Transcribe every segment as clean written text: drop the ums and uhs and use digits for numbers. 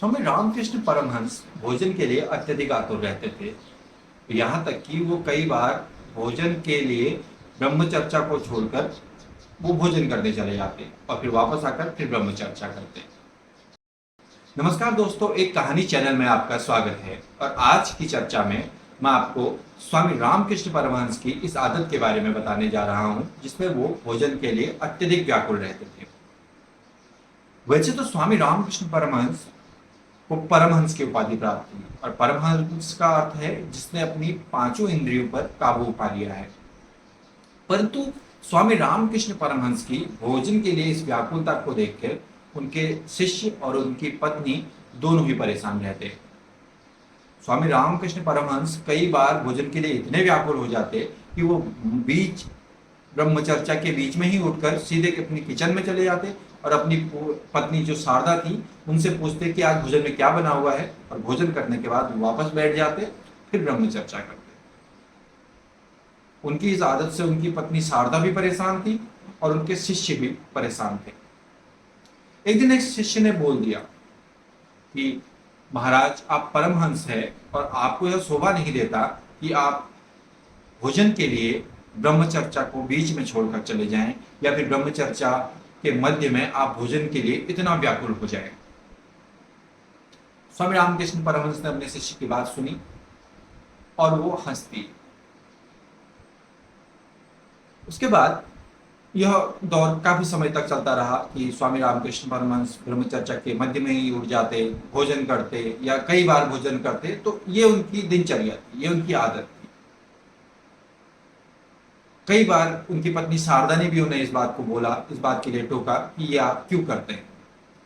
स्वामी रामकृष्ण परमहंस भोजन के लिए अत्यधिक आतुर रहते थे। यहाँ तक कि वो कई बार भोजन के लिए ब्रह्मचर्चा को छोड़कर वो भोजन करने चले जाते और फिर वापस आकर फिर ब्रह्मचर्चा करते। नमस्कार दोस्तों, एक कहानी चैनल में आपका स्वागत है और आज की चर्चा में मैं आपको स्वामी रामकृष्ण परमहंस की इस आदत के बारे में बताने जा रहा हूँ जिसमें वो भोजन के लिए अत्यधिक व्याकुल रहते थे। वैसे तो स्वामी रामकृष्ण परमहंस को परमहंस की उपाधि प्राप्त हुई और परमहंस का अर्थ है जिसने अपनी पांचों इंद्रियों पर काबू पा लिया है। परंतु स्वामी रामकृष्ण परमहंस की भोजन के लिए इस व्याकुलता को देखकर उनके शिष्य और उनकी पत्नी दोनों ही परेशान रहते। स्वामी रामकृष्ण परमहंस कई बार भोजन के लिए इतने व्याकुल हो जाते कि वो बीच ब्रह्मचर्चा के बीच में ही उठकर सीधे अपनी किचन में चले जाते और अपनी पत्नी जो शारदा थी उनसे पूछते कि आज भोजन में क्या बना हुआ है, और भोजन करने के बाद वापस बैठ जाते, फिर ब्रह्मचर्चा करते। उनकी इस आदत से उनकी पत्नी शारदा भी परेशान थी और उनके शिष्य भी परेशान थे। एक दिन एक शिष्य ने बोल दिया कि महाराज, आप परमहंस हैं और आपको यह शोभा नहीं देता कि आप भोजन के लिए ब्रह्मचर्चा को बीच में छोड़कर चले जाएं या फिर ब्रह्मचर्चा के मध्य में आप भोजन के लिए इतना व्याकुल हो जाएं। स्वामी रामकृष्ण परमहंस ने अपने शिष्य की बात सुनी और वो हंस दिए। उसके बाद यह दौर काफी समय तक चलता रहा कि स्वामी रामकृष्ण परमहंस ब्रह्मचर्चा के मध्य में ही उठ जाते, भोजन करते या कई बार भोजन करते। तो ये उनकी दिनचर्या थी, ये उनकी आदत थी। कई बार उनकी पत्नी शारदा ने भी उन्हें इस बात को बोला, इस बात के लिए टोका कि ये आप क्यों करते हैं।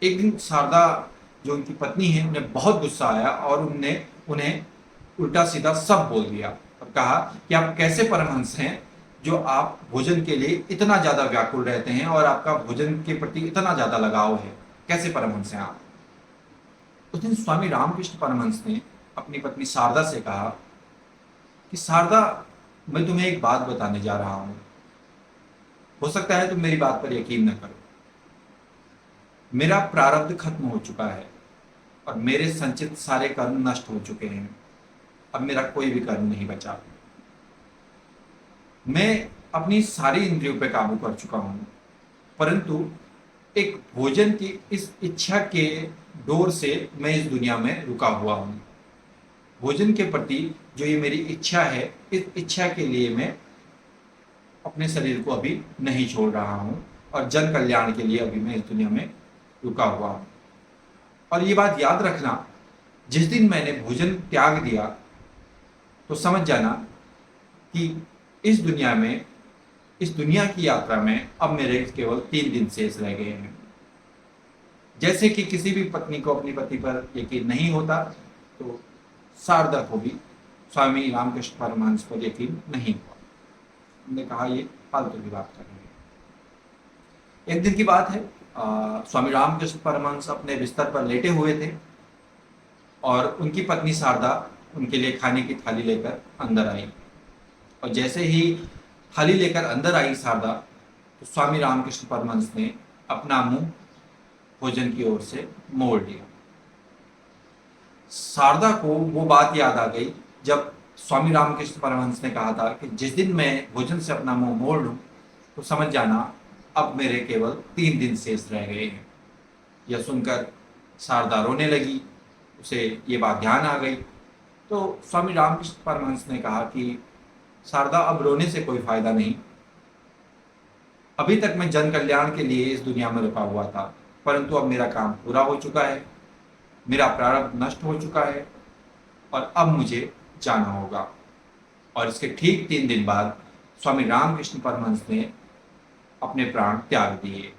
एक दिन शारदा जो उनकी पत्नी है उन्हें बहुत गुस्सा आया और उन्हें उल्टा सीधा सब बोल दिया और कहा कि आप कैसे परमहंस हैं जो आप भोजन के लिए इतना ज्यादा व्याकुल रहते हैं और आपका भोजन के प्रति इतना ज्यादा लगाव है, कैसे परमहंस हैं आप। उस दिन स्वामी रामकृष्ण परमहंस ने अपनी पत्नी शारदा से कहा कि शारदा, मैं तुम्हें एक बात बताने जा रहा हूं, हो सकता है तुम मेरी बात पर यकीन न करो। मेरा प्रारब्ध खत्म हो चुका है और मेरे संचित सारे कर्म नष्ट हो चुके हैं। अब मेरा कोई भी कर्म नहीं बचा। मैं अपनी सारी इंद्रियों पर काबू कर चुका हूं, परंतु एक भोजन की इस इच्छा के डोर से मैं इस दुनिया में रुका हुआ हूं। भोजन के प्रति जो ये मेरी इच्छा है, इस इच्छा के लिए मैं अपने शरीर को अभी नहीं छोड़ रहा हूं और जन कल्याण के लिए अभी मैं इस दुनिया में रुका हुआ हूं। और ये बात याद रखना, जिस दिन मैंने भोजन त्याग दिया तो समझ जाना कि इस दुनिया की यात्रा में अब मेरे केवल 3 दिन शेष रह गए हैं। जैसे कि किसी भी पत्नी को अपनी पति पर यकीन नहीं होता, तो शारदा को भी स्वामी रामकृष्ण परमहंस पर यकीन नहीं हुआ। उन्होंने कहा ये फालतू की बात कर रहे हैं। एक दिन की बात है, स्वामी रामकृष्ण परमहंस अपने बिस्तर पर लेटे हुए थे और उनकी पत्नी शारदा उनके लिए खाने की थाली लेकर अंदर आई। और जैसे ही थाली लेकर अंदर आई शारदा, तो स्वामी रामकृष्ण परमहंस ने अपना मुंह भोजन की ओर से मोड़ लिया। शारदा को वो बात याद आ गई जब स्वामी रामकृष्ण परमहंस ने कहा था कि जिस दिन मैं भोजन से अपना मुंह मोड़ लूं तो समझ जाना अब मेरे केवल 3 दिन शेष रह गए हैं। यह सुनकर शारदा रोने लगी, उसे ये बात ध्यान आ गई। तो स्वामी रामकृष्ण परमहंस ने कहा कि शारदा, अब रोने से कोई फायदा नहीं। अभी तक मैं जन कल्याण के लिए इस दुनिया में रुका हुआ था, परंतु अब मेरा काम पूरा हो चुका है, मेरा प्रारब्ध नष्ट हो चुका है और अब मुझे जाना होगा। और इसके ठीक 3 दिन बाद स्वामी रामकृष्ण परमहंस ने अपने प्राण त्याग दिए।